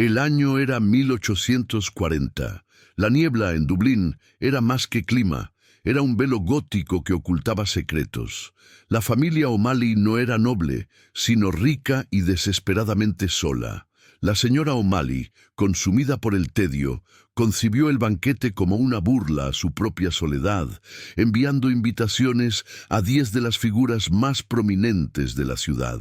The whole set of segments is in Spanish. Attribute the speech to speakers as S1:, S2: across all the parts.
S1: El año era 1840. La niebla en Dublín era más que clima, era un velo gótico que ocultaba secretos. La familia O'Malley no era noble, sino rica y desesperadamente sola. La señora O'Malley, consumida por el tedio, concibió el banquete como una burla a su propia soledad, enviando invitaciones a 10 de las figuras más prominentes de la ciudad.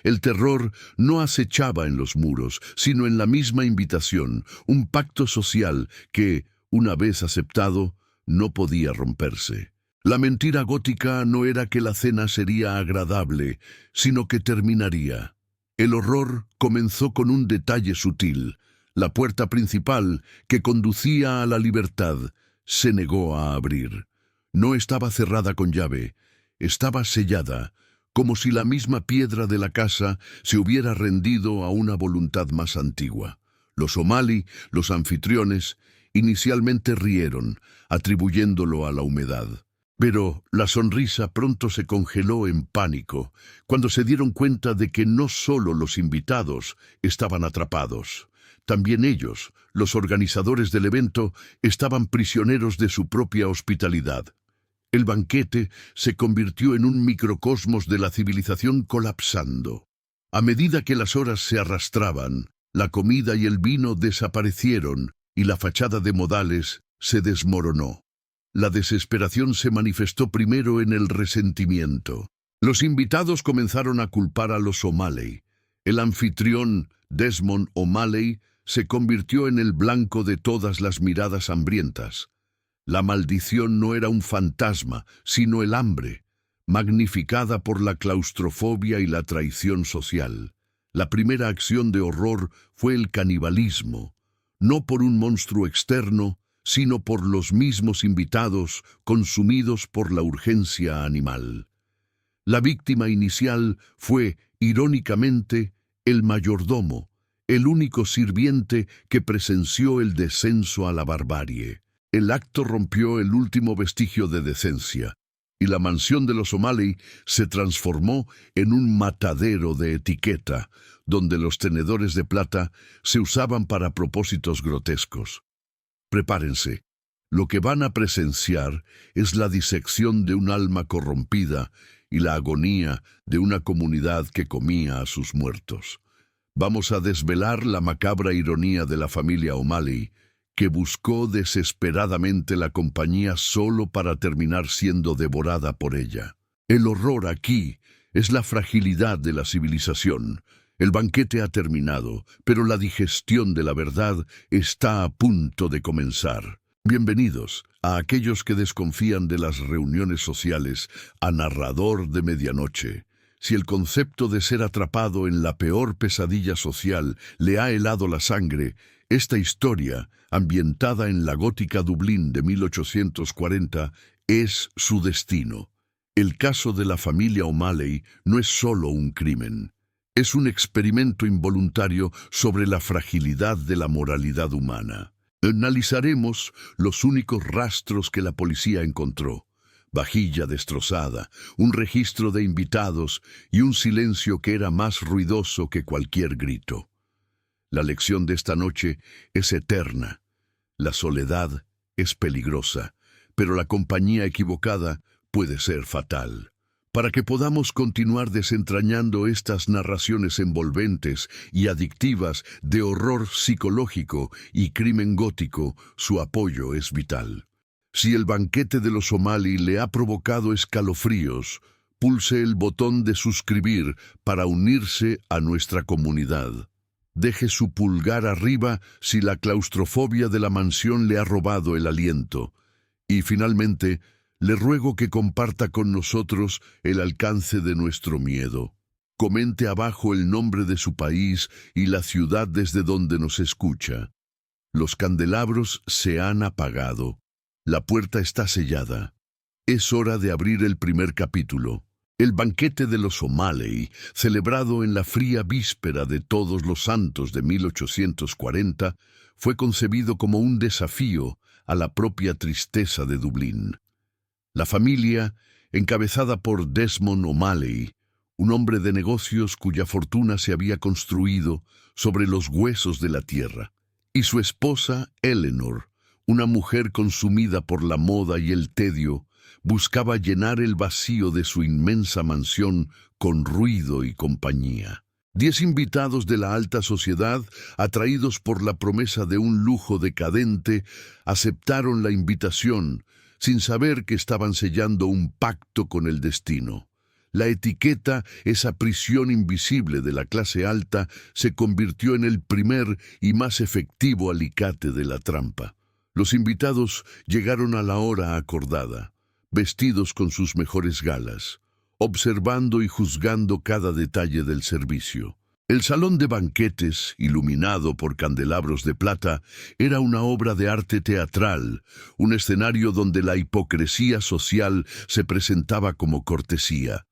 S1: El terror no acechaba en los muros, sino en la misma invitación, un pacto social que, una vez aceptado, no podía romperse. La mentira gótica no era que la cena sería agradable, sino que terminaría. El horror comenzó con un detalle sutil. La puerta principal, que conducía a la libertad, se negó a abrir. No estaba cerrada con llave, estaba sellada, como si la misma piedra de la casa se hubiera rendido a una voluntad más antigua. Los O'Malley, los anfitriones, inicialmente rieron, atribuyéndolo a la humedad. Pero la sonrisa pronto se congeló en pánico, cuando se dieron cuenta de que no solo los invitados estaban atrapados. También ellos, los organizadores del evento, estaban prisioneros de su propia hospitalidad. El banquete se convirtió en un microcosmos de la civilización colapsando. A medida que las horas se arrastraban, la comida y el vino desaparecieron y la fachada de modales se desmoronó. La desesperación se manifestó primero en el resentimiento. Los invitados comenzaron a culpar a los O'Malley. El anfitrión, Desmond O'Malley, se convirtió en el blanco de todas las miradas hambrientas. La maldición no era un fantasma, sino el hambre, magnificada por la claustrofobia y la traición social. La primera acción de horror fue el canibalismo, no por un monstruo externo, sino por los mismos invitados consumidos por la urgencia animal. La víctima inicial fue, irónicamente, el mayordomo, el único sirviente que presenció el descenso a la barbarie. El acto rompió el último vestigio de decencia, y la mansión de los O'Malley se transformó en un matadero de etiqueta, donde los tenedores de plata se usaban para propósitos grotescos. Prepárense. Lo que van a presenciar es la disección de un alma corrompida y la agonía de una comunidad que comía a sus muertos. Vamos a desvelar la macabra ironía de la familia O'Malley, que buscó desesperadamente la compañía solo para terminar siendo devorada por ella. El horror aquí es la fragilidad de la civilización. El banquete ha terminado, pero la digestión de la verdad está a punto de comenzar. Bienvenidos a aquellos que desconfían de las reuniones sociales, a Narrador de Medianoche. Si el concepto de ser atrapado en la peor pesadilla social le ha helado la sangre, esta historia, ambientada en la gótica Dublín de 1840, es su destino. El caso de la familia O'Malley no es solo un crimen. Es un experimento involuntario sobre la fragilidad de la moralidad humana. Analizaremos los únicos rastros que la policía encontró: vajilla destrozada, un registro de invitados y un silencio que era más ruidoso que cualquier grito. La lección de esta noche es eterna. La soledad es peligrosa, pero la compañía equivocada puede ser fatal. Para que podamos continuar desentrañando estas narraciones envolventes y adictivas de horror psicológico y crimen gótico, su apoyo es vital. Si el banquete de los O'Malley le ha provocado escalofríos, pulse el botón de suscribir para unirse a nuestra comunidad. Deje su pulgar arriba si la claustrofobia de la mansión le ha robado el aliento. Y finalmente, le ruego que comparta con nosotros el alcance de nuestro miedo. Comente abajo el nombre de su país y la ciudad desde donde nos escucha. Los candelabros se han apagado. La puerta está sellada. Es hora de abrir el primer capítulo. El banquete de los O'Malley, celebrado en la fría víspera de Todos los Santos de 1840, fue concebido como un desafío a la propia tristeza de Dublín. La familia, encabezada por Desmond O'Malley, un hombre de negocios cuya fortuna se había construido sobre los huesos de la tierra, y su esposa, Eleanor, una mujer consumida por la moda y el tedio, buscaba llenar el vacío de su inmensa mansión con ruido y compañía. 10 invitados de la alta sociedad, atraídos por la promesa de un lujo decadente, aceptaron la invitación, sin saber que estaban sellando un pacto con el destino. La etiqueta, esa prisión invisible de la clase alta, se convirtió en el primer y más efectivo alicate de la trampa. Los invitados llegaron a la hora acordada, vestidos con sus mejores galas, observando y juzgando cada detalle del servicio. El salón de banquetes, iluminado por candelabros de plata, era una obra de arte teatral, un escenario donde la hipocresía social se presentaba como cortesía.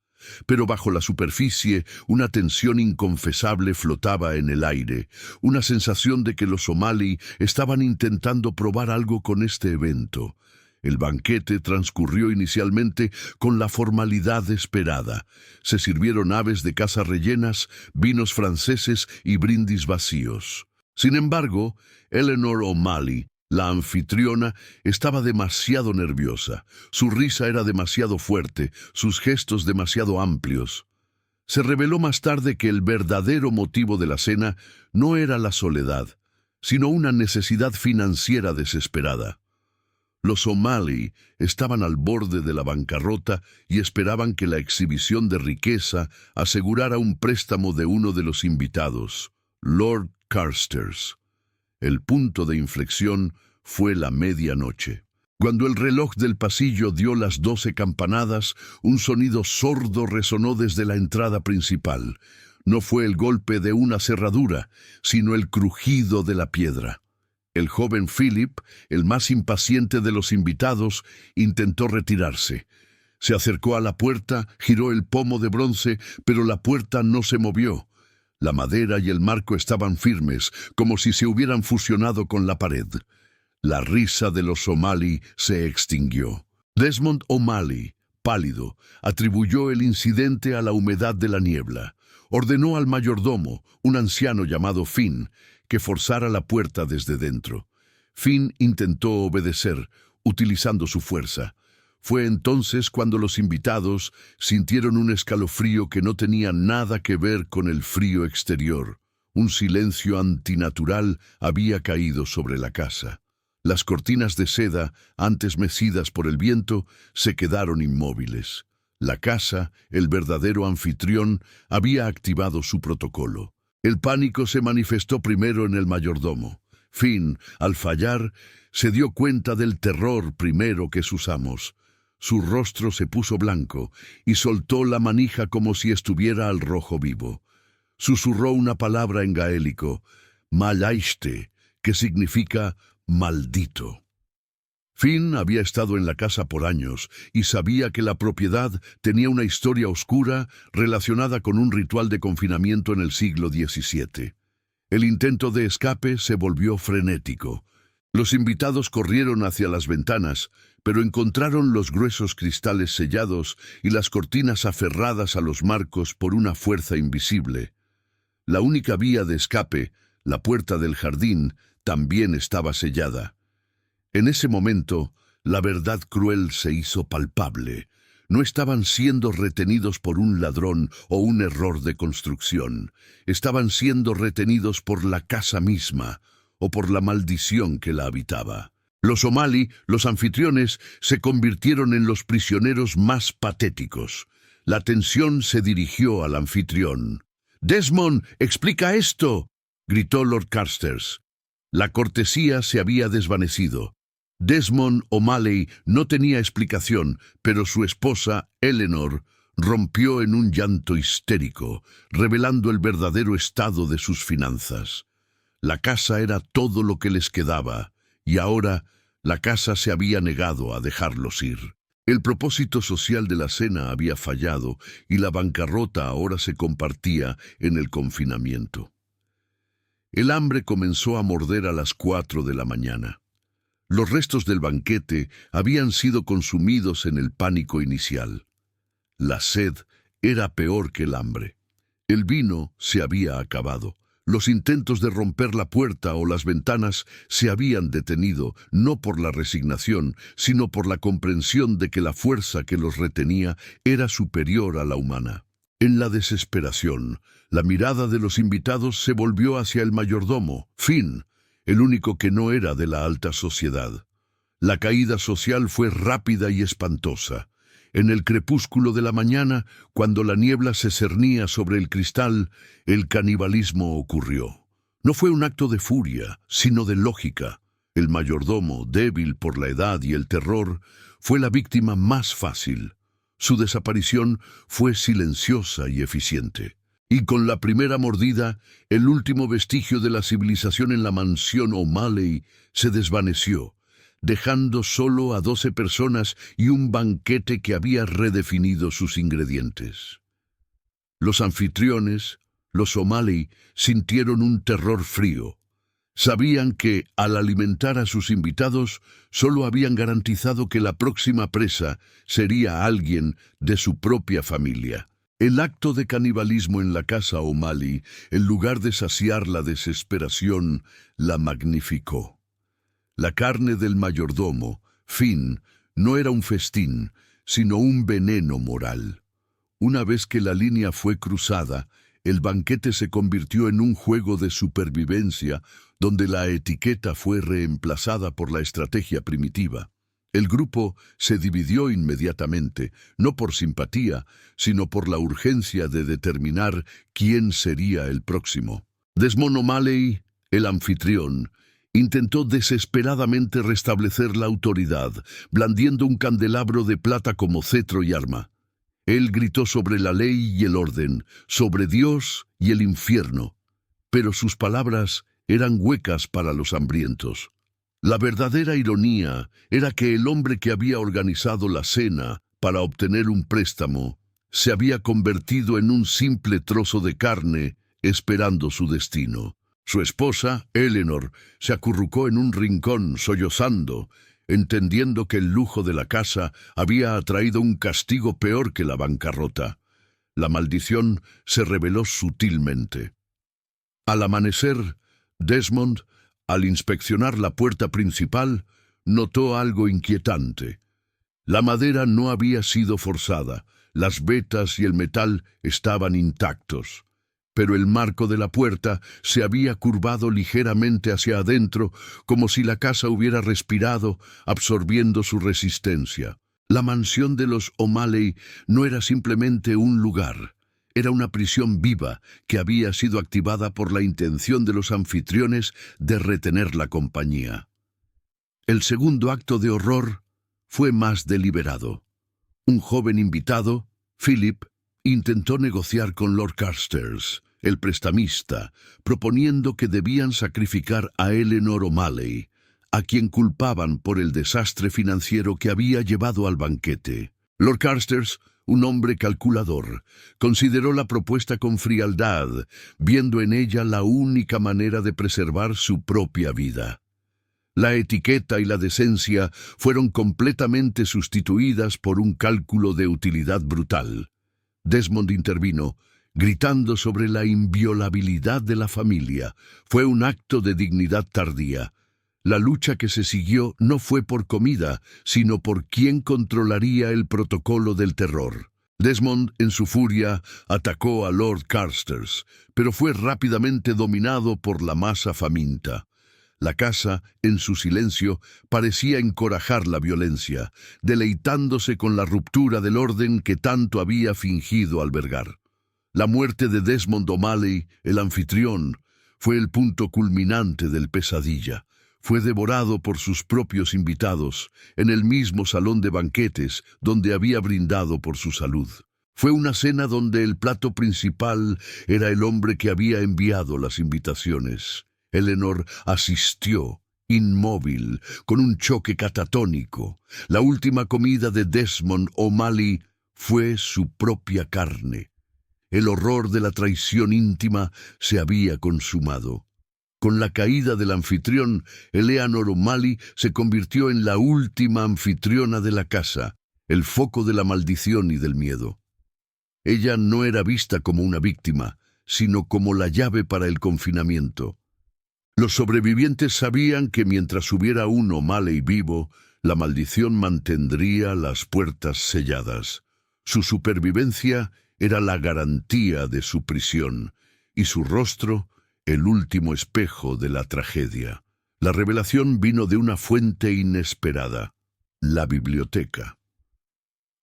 S1: Pero bajo la superficie, una tensión inconfesable flotaba en el aire, una sensación de que los somalí estaban intentando probar algo con este evento. El banquete transcurrió inicialmente con la formalidad esperada. Se sirvieron aves de caza rellenas, vinos franceses y brindis vacíos. Sin embargo, Eleanor O'Malley, la anfitriona, estaba demasiado nerviosa. Su risa era demasiado fuerte, sus gestos demasiado amplios. Se reveló más tarde que el verdadero motivo de la cena no era la soledad, sino una necesidad financiera desesperada. Los O'Malley estaban al borde de la bancarrota y esperaban que la exhibición de riqueza asegurara un préstamo de uno de los invitados, Lord Carstairs. El punto de inflexión fue la medianoche. Cuando el reloj del pasillo dio las 12 campanadas, un sonido sordo resonó desde la entrada principal. No fue el golpe de una cerradura, sino el crujido de la piedra. El joven Philip, el más impaciente de los invitados, intentó retirarse. Se acercó a la puerta, giró el pomo de bronce, pero la puerta no se movió. La madera y el marco estaban firmes, como si se hubieran fusionado con la pared. La risa de los O'Malley se extinguió. Desmond O'Malley, pálido, atribuyó el incidente a la humedad de la niebla. Ordenó al mayordomo, un anciano llamado Finn, que forzara la puerta desde dentro. Finn intentó obedecer, utilizando su fuerza. Fue entonces cuando los invitados sintieron un escalofrío que no tenía nada que ver con el frío exterior. Un silencio antinatural había caído sobre la casa. Las cortinas de seda, antes mecidas por el viento, se quedaron inmóviles. La casa, el verdadero anfitrión, había activado su protocolo. El pánico se manifestó primero en el mayordomo. Finn, al fallar, se dio cuenta del terror primero que sus amos. Su rostro se puso blanco y soltó la manija como si estuviera al rojo vivo. Susurró una palabra en gaélico, malaiste, que significa maldito. Finn había estado en la casa por años y sabía que la propiedad tenía una historia oscura relacionada con un ritual de confinamiento en el siglo XVII. El intento de escape se volvió frenético. Los invitados corrieron hacia las ventanas, pero encontraron los gruesos cristales sellados y las cortinas aferradas a los marcos por una fuerza invisible. La única vía de escape, la puerta del jardín, también estaba sellada. En ese momento, la verdad cruel se hizo palpable. No estaban siendo retenidos por un ladrón o un error de construcción. Estaban siendo retenidos por la casa misma o por la maldición que la habitaba. Los O'Malley, los anfitriones, se convirtieron en los prisioneros más patéticos. La atención se dirigió al anfitrión. «Desmond, explica esto», gritó Lord Carstairs. La cortesía se había desvanecido. Desmond O'Malley no tenía explicación, pero su esposa, Eleanor, rompió en un llanto histérico, revelando el verdadero estado de sus finanzas. La casa era todo lo que les quedaba, y ahora la casa se había negado a dejarlos ir. El propósito social de la cena había fallado, y la bancarrota ahora se compartía en el confinamiento. El hambre comenzó a morder a las 4 de la mañana. Los restos del banquete habían sido consumidos en el pánico inicial. La sed era peor que el hambre. El vino se había acabado. Los intentos de romper la puerta o las ventanas se habían detenido, no por la resignación, sino por la comprensión de que la fuerza que los retenía era superior a la humana. En la desesperación, la mirada de los invitados se volvió hacia el mayordomo, Finn, el único que no era de la alta sociedad. La caída social fue rápida y espantosa. En el crepúsculo de la mañana, cuando la niebla se cernía sobre el cristal, el canibalismo ocurrió. No fue un acto de furia, sino de lógica. El mayordomo, débil por la edad y el terror, fue la víctima más fácil. Su desaparición fue silenciosa y eficiente. Y con la primera mordida, el último vestigio de la civilización en la mansión O'Malley se desvaneció, dejando solo a 12 personas y un banquete que había redefinido sus ingredientes. Los anfitriones, los O'Malley, sintieron un terror frío. Sabían que, al alimentar a sus invitados, solo habían garantizado que la próxima presa sería alguien de su propia familia. El acto de canibalismo en la casa O'Malley, en lugar de saciar la desesperación, la magnificó. La carne del mayordomo, Finn, no era un festín, sino un veneno moral. Una vez que la línea fue cruzada, el banquete se convirtió en un juego de supervivencia donde la etiqueta fue reemplazada por la estrategia primitiva. El grupo se dividió inmediatamente, no por simpatía, sino por la urgencia de determinar quién sería el próximo. Desmond O'Malley, el anfitrión, intentó desesperadamente restablecer la autoridad, blandiendo un candelabro de plata como cetro y arma. Él gritó sobre la ley y el orden, sobre Dios y el infierno, pero sus palabras eran huecas para los hambrientos. La verdadera ironía era que el hombre que había organizado la cena para obtener un préstamo se había convertido en un simple trozo de carne esperando su destino. Su esposa, Eleanor, se acurrucó en un rincón sollozando, entendiendo que el lujo de la casa había atraído un castigo peor que la bancarrota. La maldición se reveló sutilmente. Al amanecer, Desmond, al inspeccionar la puerta principal, notó algo inquietante. La madera no había sido forzada, las vetas y el metal estaban intactos, pero el marco de la puerta se había curvado ligeramente hacia adentro, como si la casa hubiera respirado, absorbiendo su resistencia. La mansión de los O'Malley no era simplemente un lugar. Era una prisión viva que había sido activada por la intención de los anfitriones de retener la compañía. El segundo acto de horror fue más deliberado. Un joven invitado, Philip, intentó negociar con Lord Carstairs, el prestamista, proponiendo que debían sacrificar a Eleanor O'Malley, a quien culpaban por el desastre financiero que había llevado al banquete. Lord Carstairs, un hombre calculador, consideró la propuesta con frialdad, viendo en ella la única manera de preservar su propia vida. La etiqueta y la decencia fueron completamente sustituidas por un cálculo de utilidad brutal. Desmond intervino, gritando sobre la inviolabilidad de la familia. Fue un acto de dignidad tardía. La lucha que se siguió no fue por comida, sino por quién controlaría el protocolo del terror. Desmond, en su furia, atacó a Lord Carstairs, pero fue rápidamente dominado por la masa faminta. La casa, en su silencio, parecía encorajar la violencia, deleitándose con la ruptura del orden que tanto había fingido albergar. La muerte de Desmond O'Malley, el anfitrión, fue el punto culminante del pesadilla. Fue devorado por sus propios invitados, en el mismo salón de banquetes donde había brindado por su salud. Fue una cena donde el plato principal era el hombre que había enviado las invitaciones. Eleanor asistió, inmóvil, con un choque catatónico. La última comida de Desmond O'Malley fue su propia carne. El horror de la traición íntima se había consumado. Con la caída del anfitrión, Eleanor O'Malley se convirtió en la última anfitriona de la casa, el foco de la maldición y del miedo. Ella no era vista como una víctima, sino como la llave para el confinamiento. Los sobrevivientes sabían que mientras hubiera un O'Malley vivo, la maldición mantendría las puertas selladas. Su supervivencia era la garantía de su prisión, y su rostro, el último espejo de la tragedia. La revelación vino de una fuente inesperada, la biblioteca.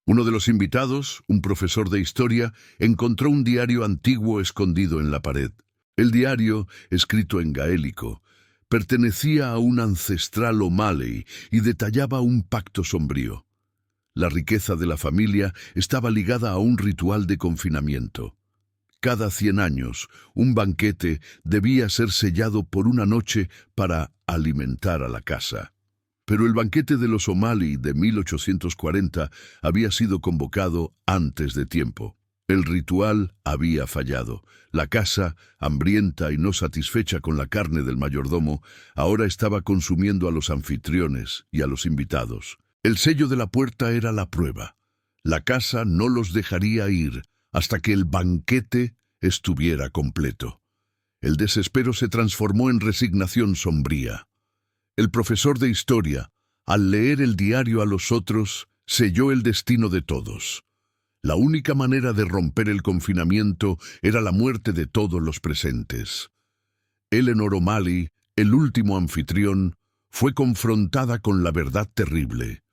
S1: Uno de los invitados, un profesor de historia, encontró un diario antiguo escondido en la pared. El diario, escrito en gaélico, pertenecía a un ancestral O'Malley y detallaba un pacto sombrío. La riqueza de la familia estaba ligada a un ritual de confinamiento. Cada 100 años, un banquete debía ser sellado por una noche para alimentar a la casa. Pero el banquete de los O'Malley de 1840 había sido convocado antes de tiempo. El ritual había fallado. La casa, hambrienta y no satisfecha con la carne del mayordomo, ahora estaba consumiendo a los anfitriones y a los invitados. El sello de la puerta era la prueba. La casa no los dejaría ir hasta que el banquete estuviera completo. El desespero se transformó en resignación sombría. El profesor de historia, al leer el diario a los otros, selló el destino de todos. La única manera de romper el confinamiento era la muerte de todos los presentes. Eleanor O'Malley, el último anfitrión, fue confrontada con la verdad terrible.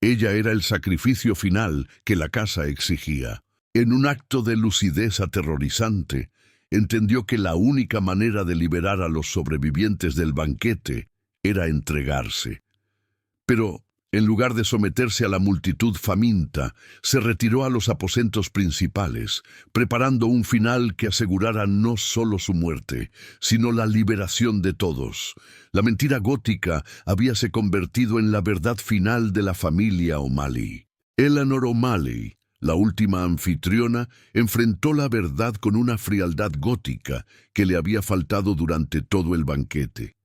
S1: Ella era el sacrificio final que la casa exigía. En un acto de lucidez aterrorizante, entendió que la única manera de liberar a los sobrevivientes del banquete era entregarse. Pero, en lugar de someterse a la multitud faminta, se retiró a los aposentos principales, preparando un final que asegurara no solo su muerte, sino la liberación de todos. La mentira gótica habíase convertido en la verdad final de la familia O'Malley. Eleanor O'Malley, la última anfitriona, enfrentó la verdad con una frialdad gótica que le había faltado durante todo el banquete.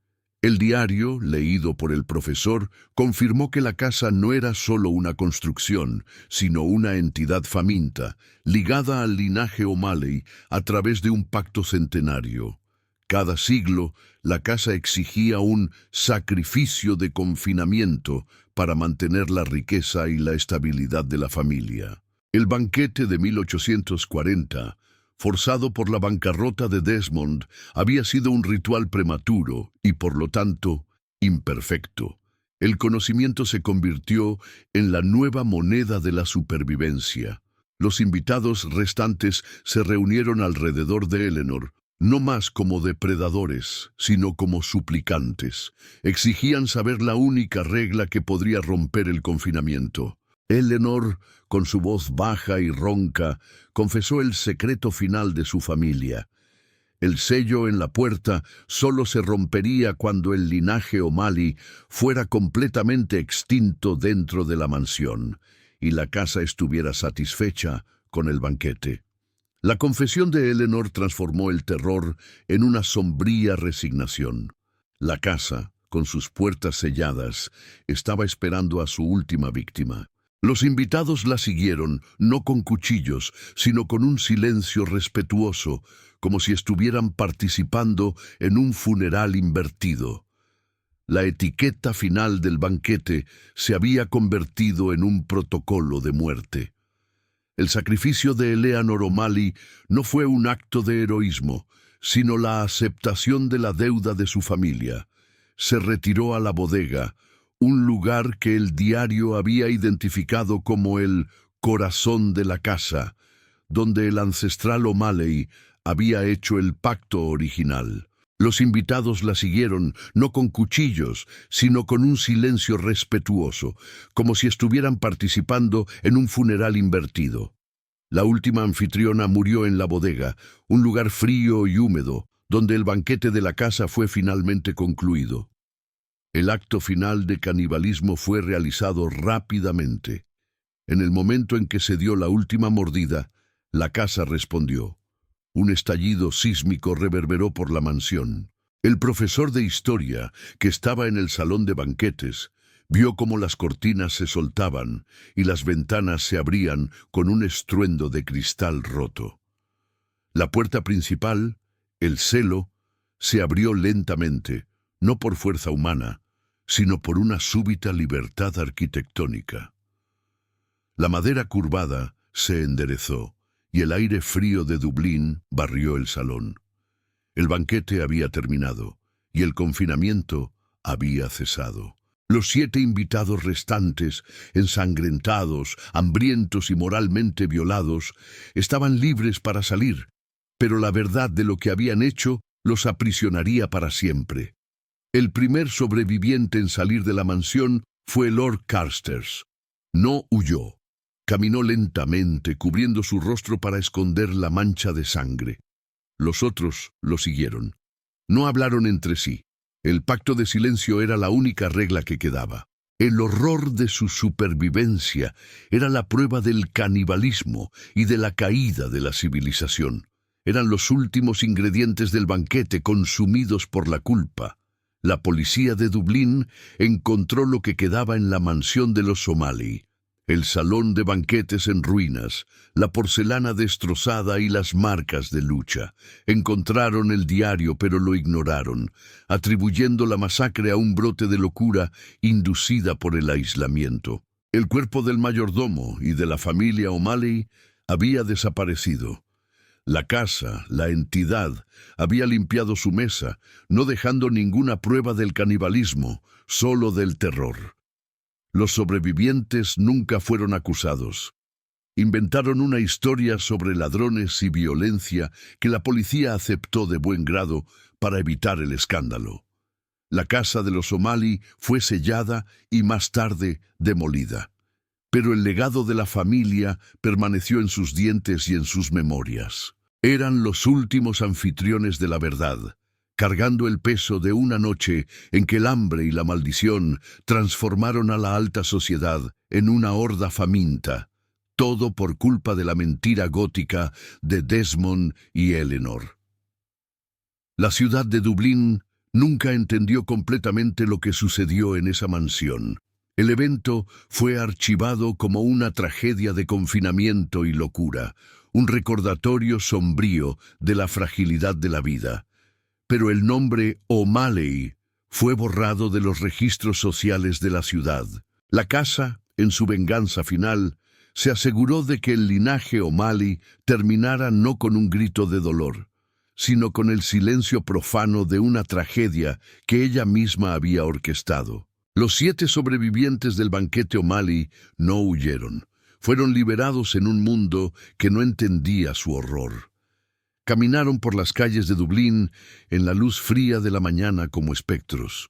S1: El diario, leído por el profesor, confirmó que la casa no era solo una construcción, sino una entidad faminta, ligada al linaje O'Malley a través de un pacto centenario. Cada siglo, la casa exigía un sacrificio de confinamiento para mantener la riqueza y la estabilidad de la familia. El banquete de 1840, forzado por la bancarrota de Desmond, había sido un ritual prematuro y, por lo tanto, imperfecto. El conocimiento se convirtió en la nueva moneda de la supervivencia. Los invitados restantes se reunieron alrededor de Eleanor, no más como depredadores, sino como suplicantes. Exigían saber la única regla que podría romper el confinamiento. Eleanor, con su voz baja y ronca, confesó el secreto final de su familia. El sello en la puerta solo se rompería cuando el linaje O'Malley fuera completamente extinto dentro de la mansión y la casa estuviera satisfecha con el banquete. La confesión de Eleanor transformó el terror en una sombría resignación. La casa, con sus puertas selladas, estaba esperando a su última víctima. Los invitados la siguieron, no con cuchillos, sino con un silencio respetuoso, como si estuvieran participando en un funeral invertido. La etiqueta final del banquete se había convertido en un protocolo de muerte. El sacrificio de Eleanor O'Malley no fue un acto de heroísmo, sino la aceptación de la deuda de su familia. Se retiró a la bodega, un lugar que el diario había identificado como el corazón de la casa, donde el ancestral O'Malley había hecho el pacto original. Los invitados la siguieron, no con cuchillos, sino con un silencio respetuoso, como si estuvieran participando en un funeral invertido. La última anfitriona murió en la bodega, un lugar frío y húmedo, donde el banquete de la casa fue finalmente concluido. El acto final de canibalismo fue realizado rápidamente. En el momento en que se dio la última mordida, la casa respondió. Un estallido sísmico reverberó por la mansión. El profesor de historia, que estaba en el salón de banquetes, Vio cómo las cortinas se soltaban y las ventanas se abrían con un estruendo de cristal roto. La puerta principal, el celo, se abrió lentamente, no por fuerza humana, sino por una súbita libertad arquitectónica. La madera curvada se enderezó y el aire frío de Dublín barrió el salón. El banquete había terminado y el confinamiento había cesado. Los 7 invitados restantes, ensangrentados, hambrientos y moralmente violados, estaban libres para salir, pero la verdad de lo que habían hecho los aprisionaría para siempre. El primer sobreviviente en salir de la mansión fue Lord Carstairs. No huyó. Caminó lentamente, cubriendo su rostro para esconder la mancha de sangre. Los otros lo siguieron. No hablaron entre sí. El pacto de silencio era la única regla que quedaba. El horror de su supervivencia era la prueba del canibalismo y de la caída de la civilización. Eran los últimos ingredientes del banquete consumidos por la culpa. La policía de Dublín encontró lo que quedaba en la mansión de los O'Malley. El salón de banquetes en ruinas, la porcelana destrozada y las marcas de lucha. Encontraron el diario, pero lo ignoraron, atribuyendo la masacre a un brote de locura inducida por el aislamiento. El cuerpo del mayordomo y de la familia O'Malley había desaparecido. La casa, la entidad, había limpiado su mesa, no dejando ninguna prueba del canibalismo, solo del terror. Los sobrevivientes nunca fueron acusados. Inventaron una historia sobre ladrones y violencia que la policía aceptó de buen grado para evitar el escándalo. La casa de los O'Malley fue sellada y más tarde demolida. Pero el legado de la familia permaneció en sus dientes y en sus memorias. Eran los últimos anfitriones de la verdad, cargando el peso de una noche en que el hambre y la maldición transformaron a la alta sociedad en una horda faminta, todo por culpa de la mentira gótica de Desmond y Eleanor. La ciudad de Dublín nunca entendió completamente lo que sucedió en esa mansión. El evento fue archivado como una tragedia de confinamiento y locura, un recordatorio sombrío de la fragilidad de la vida. Pero el nombre O'Malley fue borrado de los registros sociales de la ciudad. La casa, en su venganza final, se aseguró de que el linaje O'Malley terminara no con un grito de dolor, sino con el silencio profano de una tragedia que ella misma había orquestado. Los 7 sobrevivientes del banquete O'Malley no huyeron. Fueron liberados en un mundo que no entendía su horror. Caminaron por las calles de Dublín en la luz fría de la mañana como espectros.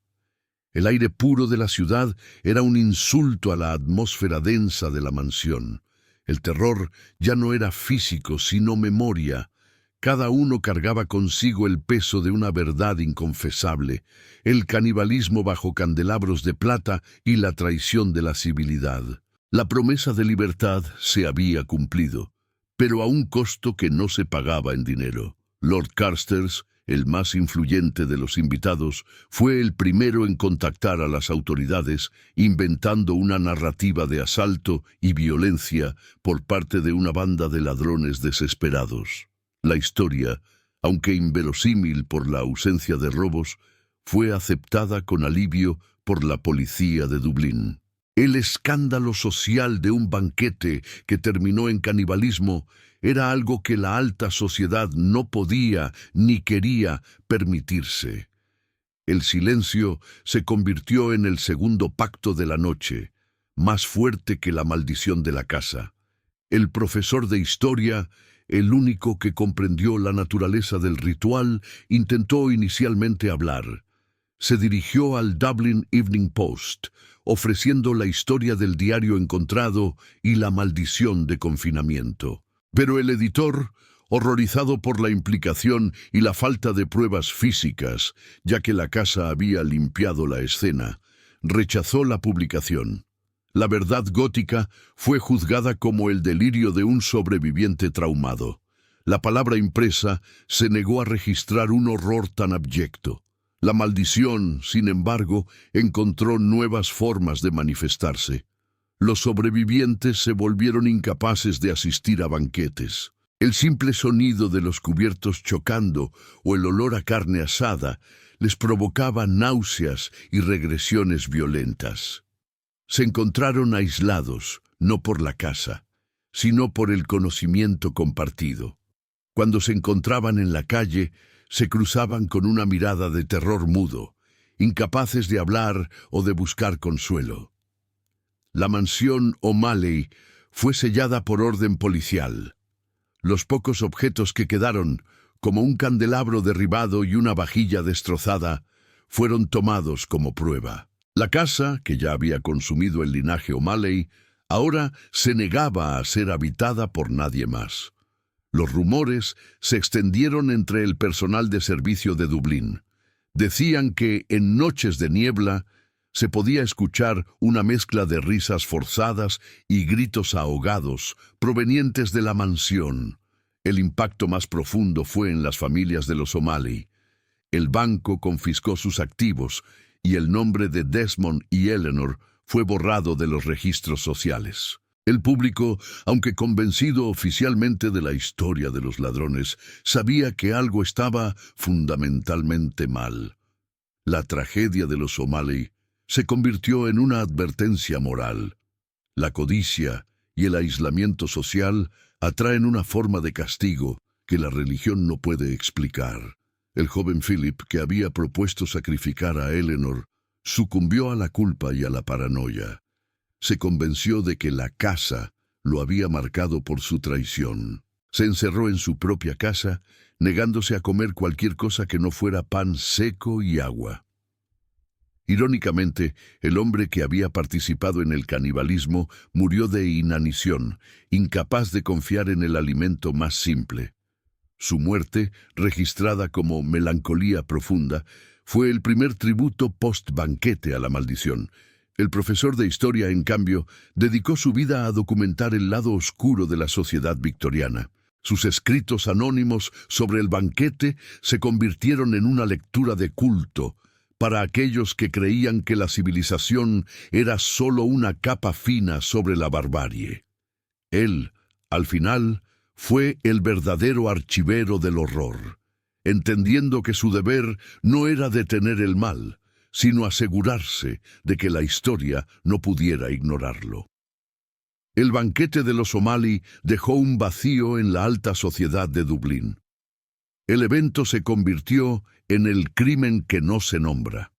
S1: El aire puro de la ciudad era un insulto a la atmósfera densa de la mansión. El terror ya no era físico, sino memoria. Cada uno cargaba consigo el peso de una verdad inconfesable, el canibalismo bajo candelabros de plata y la traición de la civilidad. La promesa de libertad se había cumplido, pero a un costo que no se pagaba en dinero. Lord Carstairs, el más influyente de los invitados, fue el primero en contactar a las autoridades, inventando una narrativa de asalto y violencia por parte de una banda de ladrones desesperados. La historia, aunque inverosímil por la ausencia de robos, fue aceptada con alivio por la policía de Dublín. El escándalo social de un banquete que terminó en canibalismo era algo que la alta sociedad no podía ni quería permitirse. El silencio se convirtió en el segundo pacto de la noche, más fuerte que la maldición de la casa. El profesor de historia, el único que comprendió la naturaleza del ritual, intentó inicialmente hablar. Se dirigió al Dublin Evening Post, ofreciendo la historia del diario encontrado y la maldición de confinamiento. Pero el editor, horrorizado por la implicación y la falta de pruebas físicas, ya que la casa había limpiado la escena, rechazó la publicación. La verdad gótica fue juzgada como el delirio de un sobreviviente traumado. La palabra impresa se negó a registrar un horror tan abyecto. La maldición, sin embargo, encontró nuevas formas de manifestarse. Los sobrevivientes se volvieron incapaces de asistir a banquetes. El simple sonido de los cubiertos chocando o el olor a carne asada les provocaba náuseas y regresiones violentas. Se encontraron aislados, no por la casa, sino por el conocimiento compartido. Cuando se encontraban en la calle, se cruzaban con una mirada de terror mudo, incapaces de hablar o de buscar consuelo. La mansión O'Malley fue sellada por orden policial. Los pocos objetos que quedaron, como un candelabro derribado y una vajilla destrozada, fueron tomados como prueba. La casa, que ya había consumido el linaje O'Malley, ahora se negaba a ser habitada por nadie más. Los rumores se extendieron entre el personal de servicio de Dublín. Decían que en noches de niebla se podía escuchar una mezcla de risas forzadas y gritos ahogados provenientes de la mansión. El impacto más profundo fue en las familias de los O'Malley. El banco confiscó sus activos y el nombre de Desmond y Eleanor fue borrado de los registros sociales. El público, aunque convencido oficialmente de la historia de los ladrones, sabía que algo estaba fundamentalmente mal. La tragedia de los O'Malley se convirtió en una advertencia moral. La codicia y el aislamiento social atraen una forma de castigo que la religión no puede explicar. El joven Philip, que había propuesto sacrificar a Eleanor, sucumbió a la culpa y a la paranoia. Se convenció de que la casa lo había marcado por su traición. Se encerró en su propia casa, negándose a comer cualquier cosa que no fuera pan seco y agua. Irónicamente, el hombre que había participado en el canibalismo murió de inanición, incapaz de confiar en el alimento más simple. Su muerte, registrada como melancolía profunda, fue el primer tributo post-banquete a la maldición. El profesor de historia, en cambio, dedicó su vida a documentar el lado oscuro de la sociedad victoriana. Sus escritos anónimos sobre el banquete se convirtieron en una lectura de culto para aquellos que creían que la civilización era solo una capa fina sobre la barbarie. Él, al final, fue el verdadero archivero del horror, entendiendo que su deber no era detener el mal, sino asegurarse de que la historia no pudiera ignorarlo. El banquete de los O'Malley dejó un vacío en la alta sociedad de Dublín. El evento se convirtió en el crimen que no se nombra.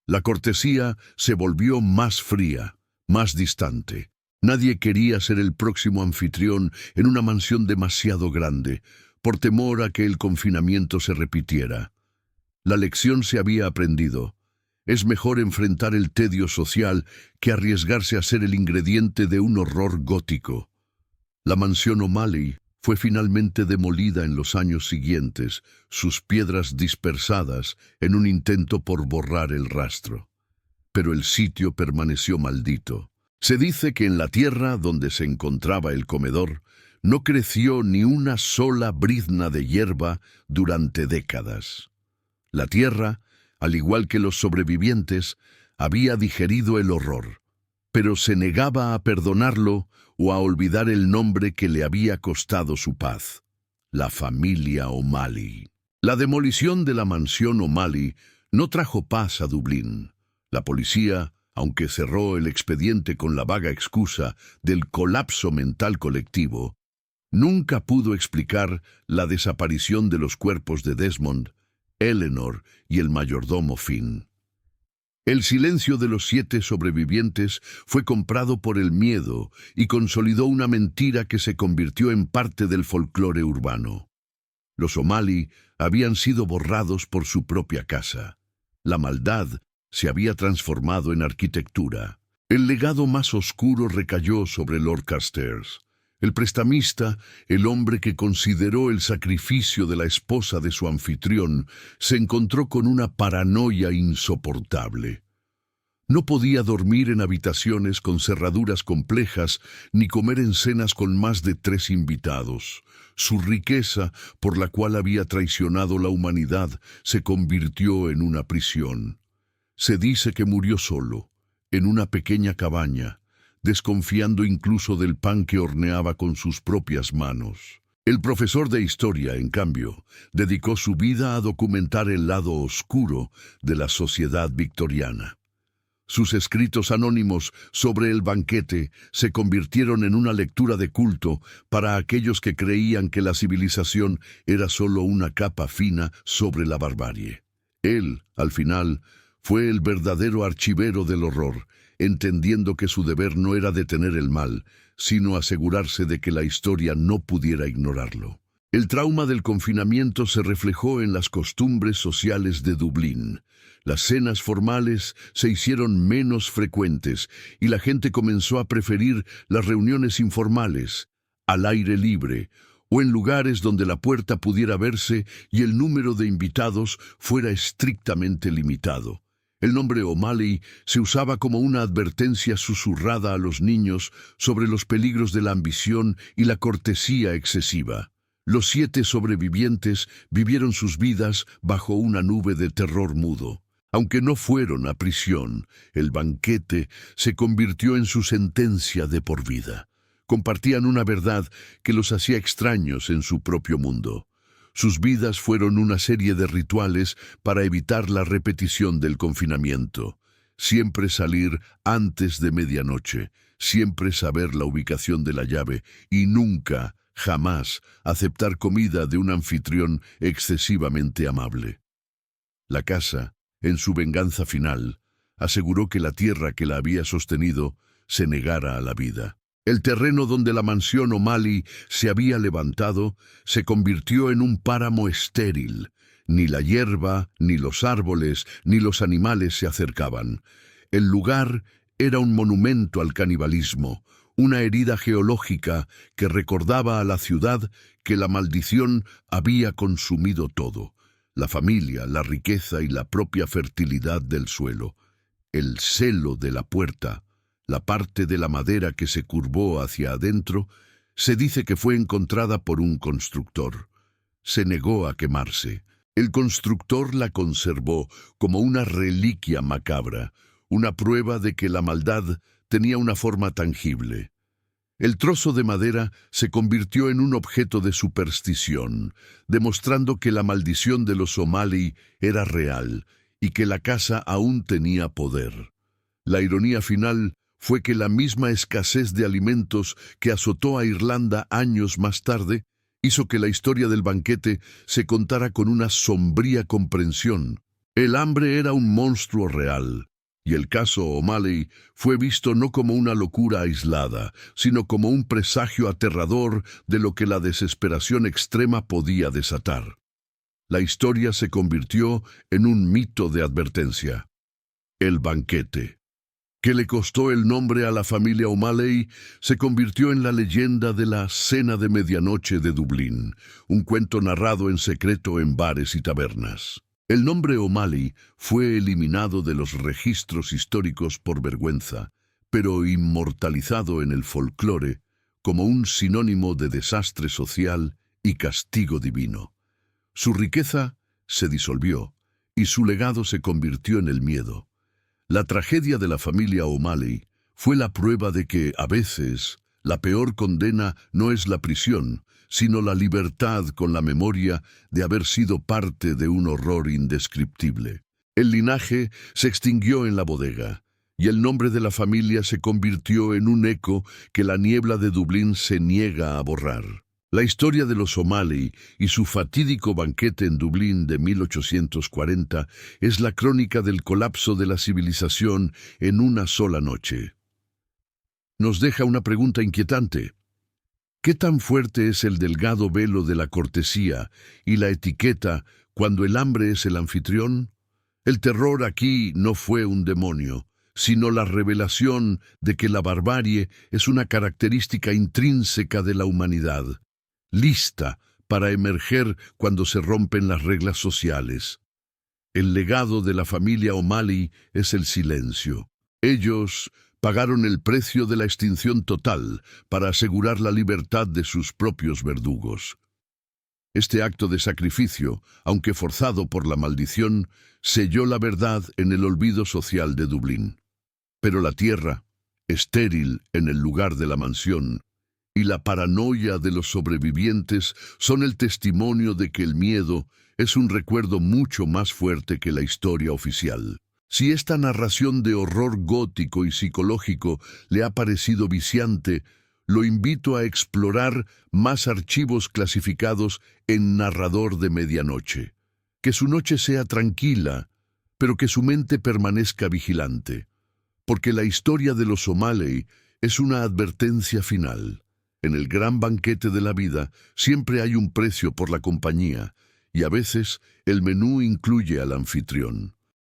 S1: La cortesía se volvió más fría, más distante. Nadie quería ser el próximo anfitrión en una mansión demasiado grande, por temor a que el confinamiento se repitiera. La lección se había aprendido. Es mejor enfrentar el tedio social que arriesgarse a ser el ingrediente de un horror gótico. La mansión O'Malley fue finalmente demolida en los años siguientes, sus piedras dispersadas en un intento por borrar el rastro. Pero el sitio permaneció maldito. Se dice que en la tierra donde se encontraba el comedor no creció ni una sola brizna de hierba durante décadas. La tierra, al igual que los sobrevivientes, había digerido el horror, pero se negaba a perdonarlo o a olvidar el nombre que le había costado su paz: la familia O'Malley. La demolición de la mansión O'Malley no trajo paz a Dublín. La policía, aunque cerró el expediente con la vaga excusa del colapso mental colectivo, nunca pudo explicar la desaparición de los cuerpos de Desmond, Eleanor y el mayordomo Finn. El silencio de los 7 sobrevivientes fue comprado por el miedo y consolidó una mentira que se convirtió en parte del folclore urbano. Los O'Malley habían sido borrados por su propia casa. La maldad se había transformado en arquitectura. El legado más oscuro recayó sobre Lord Carstairs. El prestamista, el hombre que consideró el sacrificio de la esposa de su anfitrión, se encontró con una paranoia insoportable. No podía dormir en habitaciones con cerraduras complejas ni comer en cenas con más de 3 invitados. Su riqueza, por la cual había traicionado la humanidad, se convirtió en una prisión. Se dice que murió solo, en una pequeña cabaña, desconfiando incluso del pan que horneaba con sus propias manos. El profesor de historia, en cambio, dedicó su vida a documentar el lado oscuro de la sociedad victoriana. Sus escritos anónimos sobre el banquete se convirtieron en una lectura de culto para aquellos que creían que la civilización era solo una capa fina sobre la barbarie. Él, al final, fue el verdadero archivero del horror, entendiendo que su deber no era detener el mal, sino asegurarse de que la historia no pudiera ignorarlo. El trauma del confinamiento se reflejó en las costumbres sociales de Dublín. Las cenas formales se hicieron menos frecuentes y la gente comenzó a preferir las reuniones informales, al aire libre, o en lugares donde la puerta pudiera verse y el número de invitados fuera estrictamente limitado. El nombre O'Malley se usaba como una advertencia susurrada a los niños sobre los peligros de la ambición y la cortesía excesiva. Los 7 sobrevivientes vivieron sus vidas bajo una nube de terror mudo. Aunque no fueron a prisión, el banquete se convirtió en su sentencia de por vida. Compartían una verdad que los hacía extraños en su propio mundo. Sus vidas fueron una serie de rituales para evitar la repetición del confinamiento. Siempre salir antes de medianoche, siempre saber la ubicación de la llave y nunca, jamás, aceptar comida de un anfitrión excesivamente amable. La casa, en su venganza final, aseguró que la tierra que la había sostenido se negara a la vida. El terreno donde la mansión O'Malley se había levantado se convirtió en un páramo estéril. Ni la hierba, ni los árboles, ni los animales se acercaban. El lugar era un monumento al canibalismo, una herida geológica que recordaba a la ciudad que la maldición había consumido todo. La familia, la riqueza y la propia fertilidad del suelo. El celo de la puerta, la parte de la madera que se curvó hacia adentro, se dice que fue encontrada por un constructor. Se negó a quemarse. El constructor la conservó como una reliquia macabra, una prueba de que la maldad tenía una forma tangible. El trozo de madera se convirtió en un objeto de superstición, demostrando que la maldición de los O'Malley era real y que la casa aún tenía poder. La ironía final fue que la misma escasez de alimentos que azotó a Irlanda años más tarde hizo que la historia del banquete se contara con una sombría comprensión. El hambre era un monstruo real. Y el caso O'Malley fue visto no como una locura aislada, sino como un presagio aterrador de lo que la desesperación extrema podía desatar. La historia se convirtió en un mito de advertencia. El banquete, que le costó el nombre a la familia O'Malley, se convirtió en la leyenda de la cena de medianoche de Dublín, un cuento narrado en secreto en bares y tabernas. El nombre O'Malley fue eliminado de los registros históricos por vergüenza, pero inmortalizado en el folclore como un sinónimo de desastre social y castigo divino. Su riqueza se disolvió y su legado se convirtió en el miedo. La tragedia de la familia O'Malley fue la prueba de que, a veces, la peor condena no es la prisión, sino la libertad con la memoria de haber sido parte de un horror indescriptible. El linaje se extinguió en la bodega, y el nombre de la familia se convirtió en un eco que la niebla de Dublín se niega a borrar. La historia de los O'Malley y su fatídico banquete en Dublín de 1840 es la crónica del colapso de la civilización en una sola noche. Nos deja una pregunta inquietante. ¿Qué tan fuerte es el delgado velo de la cortesía y la etiqueta cuando el hambre es el anfitrión? El terror aquí no fue un demonio, sino la revelación de que la barbarie es una característica intrínseca de la humanidad, lista para emerger cuando se rompen las reglas sociales. El legado de la familia O'Malley es el silencio. Ellos pagaron el precio de la extinción total para asegurar la libertad de sus propios verdugos. Este acto de sacrificio, aunque forzado por la maldición, selló la verdad en el olvido social de Dublín. Pero la tierra, estéril en el lugar de la mansión, y la paranoia de los sobrevivientes son el testimonio de que el miedo es un recuerdo mucho más fuerte que la historia oficial. Si esta narración de horror gótico y psicológico le ha parecido viciante, lo invito a explorar más archivos clasificados en Narrador de Medianoche. Que su noche sea tranquila, pero que su mente permanezca vigilante, porque la historia de los O'Malley es una advertencia final. En el gran banquete de la vida siempre hay un precio por la compañía, y a veces el menú incluye al anfitrión.